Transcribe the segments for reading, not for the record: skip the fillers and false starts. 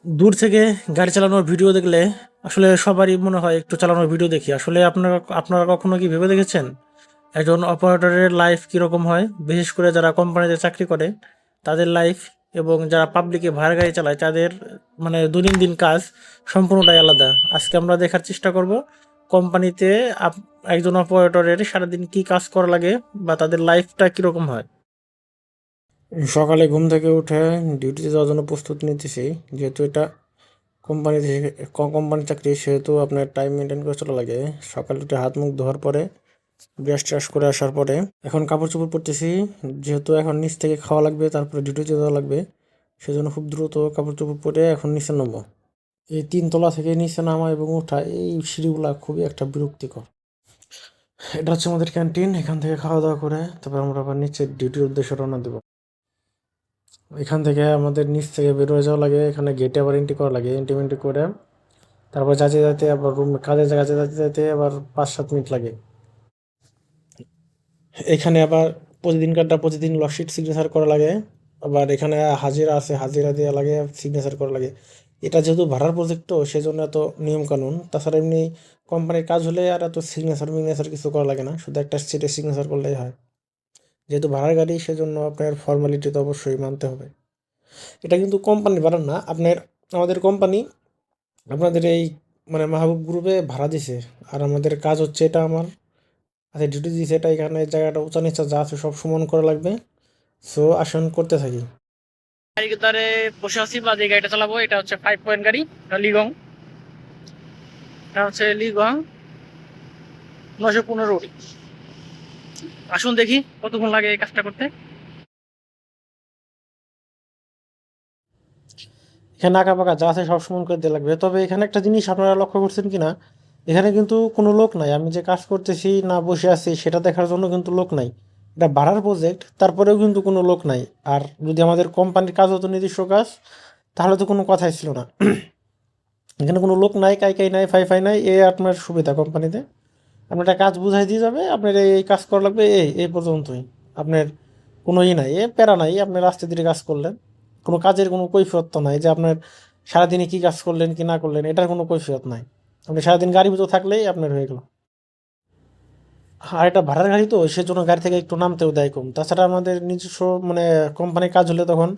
দূর থেকে গাড়ি চালানোর ভিডিও দেখলে আসলে সবারই মনে হয় একটু চালানোর ভিডিও দেখি। আসলে আপনারা আপনারা কখনো কি ভেবে দেখেছেন একজন অপারেটরের লাইফ কীরকম হয়? বিশেষ করে যারা কোম্পানিতে চাকরি করে তাদের লাইফ এবং যারা পাবলিকে ভাড়া গাড়ি চালায় তাদের মানে দৈনন্দিন কাজ সম্পূর্ণটাই আলাদা। আজকে আমরা দেখার চেষ্টা করব কোম্পানিতে একজন অপারেটরের সারাদিন কি কাজ করা লাগে বা তাদের লাইফটা কীরকম হয়। সকালে ঘুম থেকে উঠে ডিউটিতে যাওয়ার জন্য প্রস্তুতি নিতেছি। যেহেতু এটা কোম্পানি থেকে কোম্পানির চাকরি, সেহেতু আপনার টাইম মেনটেন করে চলা লাগে। সকালে উঠে হাত মুখ ধোয়ার পরে ব্রাশ ট্রাশ করে আসার পরে এখন কাপড় চোপড় পরতেছি। যেহেতু এখন নিচ থেকে খাওয়া লাগবে, তারপরে ডিউটিতে যাওয়া লাগবে, সেজন্য খুব দ্রুত কাপড় চোপড় পরে এখন নিচে নামবো। এই 3 তলা থেকে নিচে নামা এবং ওঠা, এই সিঁড়িগুলা খুবই একটা বিরক্তিকর। এটা হচ্ছে আমাদের ক্যান্টিন। এখান থেকে খাওয়া দাওয়া করে তারপর আমরা আবার নিচে ডিউটির উদ্দেশ্যে রওনা দেবো। এখান থেকে আমাদের নিচ থেকে বের হয়ে যাওয়া লাগে, এখানে গেটে আবার এন্ট্রি করা লাগে। এন্ট্রি করে তারপর যাতে যাতে আবার রুম কাজের জায়গা যেতে যেতে আবার 5-7 মিনিট লাগে। এখানে আবার প্রতিদিন লকশিট সিগনেচার করা লাগে। আবার এখানে হাজিরা আছে, হাজিরা দেওয়া লাগে, সিগনেচার করা লাগে। এটা যেহেতু ভাড়ার প্রজেক্ট তো সেজন্য এত নিয়ম কানুন। তাছাড়া এমনি কোম্পানির কাজ হলে আর এত সিগনেচার কিছু করা লাগে না, শুধু একটা সিটে সিগনেচার করলেই হয়। যেহেতু ভাড়ার গাড়ি সেজন্য আপনার ফর্মালিটি তো অবশ্যই মানতে হবে। এটা কিন্তু কোম্পানির ভাড়া না, আমাদের কোম্পানি আপনাদের এই মানে মাহবুব গ্রুপে ভাড়া দিছে। আর আমাদের কাজ হচ্ছে এটা আমার আচ্ছা ডিউটি দিয়েছে, এটা এখানে জায়গাটা উঁচা নিচা যা আছে সব সমান করা লাগবে। সো আসন করতে থাকি। গাড়ি দ্বারে বসে আছি বা যে গাড়িটা চালাবো এটা হচ্ছে 5 পয়েন্ট গাড়ি। এটা লিগং, এটা হচ্ছে লিগং 915। আসুন দেখি কতক্ষণ লাগে এই কাজটা করতে। এখানে আঁকা পাকা যা আছে সব সমান করে দেওয়া লাগবে। তবে এখানে একটা জিনিস আপনারা লক্ষ্য করছেন কিনা, এখানে কিন্তু কোনো লোক নাই। আমি যে কাজ করতেছি না বসে আছি সেটা দেখার জন্য কিন্তু লোক নাই। এটা ভাড়ার প্রজেক্ট, তারপরেও কিন্তু কোনো লোক নাই। আর যদি আমাদের কোম্পানির কাজ হতো নিজস্ব কাজ, তাহলে তো কোনো কথাই ছিল না। এখানে কোনো লোক নাই, কাই নাই, ফাই নাই, এ আপনার সুবিধা কোম্পানিতে। আপনার একটা কাজ বুঝাই দিয়ে যাবে, আপনার এই কাজ করা লাগবে, এই পর্যন্তই। আপনার কোনো নাই, প্যারা নাই। আপনার আস্তে ধীরে কাজ করলেন, কোনো কাজের কোনো কৈফিয়ত তো নাই যে আপনার সারাদিনে কী কাজ করলেন কি না করলেন, এটার কোনো কৈফিয়ত নাই। আপনি সারাদিন গাড়ির ভিতর থাকলেই আপনার হয়ে গেল। আর এটা ভাড়ার গাড়ি তো সেজন্য গাড়ি থেকে একটু নামতেও দেয় কম। তাছাড়া আমাদের নিজস্ব মানে কোম্পানির কাজ হলে তখন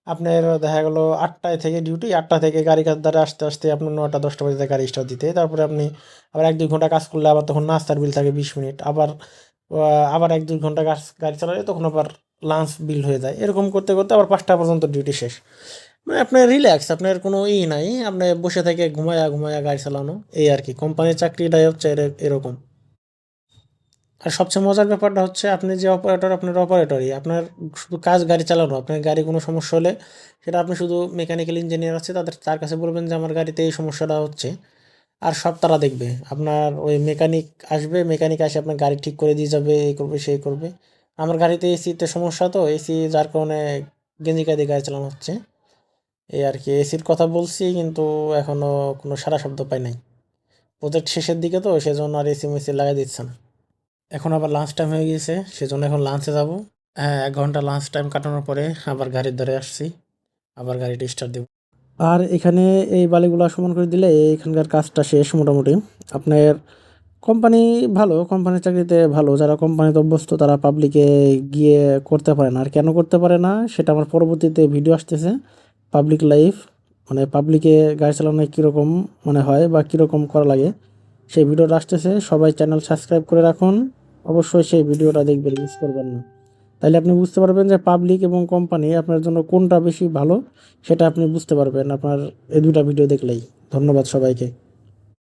আপনার দেখা গেল 8টায় থেকে ডিউটি, 8টা থেকে গাড়ি কাজ দ্বারা আসতে আসতে আপনার 9টা-10টা বাজে গাড়ি স্টার্ট দিতে। তারপরে আপনি আবার 1-2 ঘন্টা কাজ করলে আবার তখন নাস্তার বিল থাকে 20 মিনিট। আবার 1-2 ঘন্টা গাড়ি চালালে তখন আবার লাঞ্চ বিল হয়ে যায়। এরকম করতে করতে আবার 5টা পর্যন্ত ডিউটি শেষ। মানে আপনার রিল্যাক্স, আপনার কোনো নাই, আপনি বসে থেকে ঘুমায়া ঘুমায়া গাড়ি চালানো, এই আর কি। কোম্পানির চাকরিটাই হচ্ছে এরকম। আর সবচেয়ে মজার ব্যাপারটা হচ্ছে আপনি যে অপারেটর, আপনার অপারেটরই, আপনার শুধু কাজ গাড়ি চালানো। আপনার গাড়ি কোনো সমস্যা হলে সেটা আপনি শুধু মেকানিক্যাল ইঞ্জিনিয়ার আছে তার কাছে বলবেন যে আমার গাড়িতে এই সমস্যাটা হচ্ছে, আর সব তারা দেখবে। আপনার ওই মেকানিক এসে আপনার গাড়ি ঠিক করে দিয়ে যাবে, এই করবে সেই করবে। আমার গাড়িতে এসিতে সমস্যা, তো এসি যার কারণে গেঞ্জি কাঁধে গাড়ি চালানো হচ্ছে, এই আর কি। এসির কথা বলছি কিন্তু এখনও কোনো সাড়া শব্দ পাই নাই। প্রজেক্ট শেষের দিকে তো সেজন্য আর এসি মেসি লাগাই দিচ্ছে না। এখন আবার লাঞ্চ টাইম হয়ে গিয়েছে, সেজন্য এখন লাঞ্চে যাব। হ্যাঁ, 1 ঘন্টা লাঞ্চ টাইম কাটানোর পরে আবার গাড়ির ধারে আসছি, আবার গাড়িটা স্টার্ট দেব। আর এখানে এই বালিগুলো সমান করে দিলে এখানকার কাজটা শেষ মোটামুটি। আপনার কোম্পানি ভালো, কোম্পানির চাকরিতে ভালো। যারা কোম্পানিতে অভ্যস্ত তারা পাবলিকে গিয়ে করতে পারে না। আর কেন করতে পারে না সেটা আমার পরবর্তীতে ভিডিও আসতেছে। পাবলিক লাইফ মানে পাবলিকে গাড়ি চালানো কীরকম মানে হয় বা কীরকম করা লাগে, সেই ভিডিওটা আসতেছে। সবাই চ্যানেল সাবস্ক্রাইব করে রাখুন, অবশ্যই সেই ভিডিওটা দেখবেন, মিস করবেন না। তাইলে আপনি বুঝতে পারবেন যে পাবলিক এবং কোম্পানি আপনার জন্য কোনটা বেশি ভালো, সেটা আপনি বুঝতে পারবেন আপনার এই দুটা ভিডিও দেখলেই। ধন্যবাদ সবাইকে।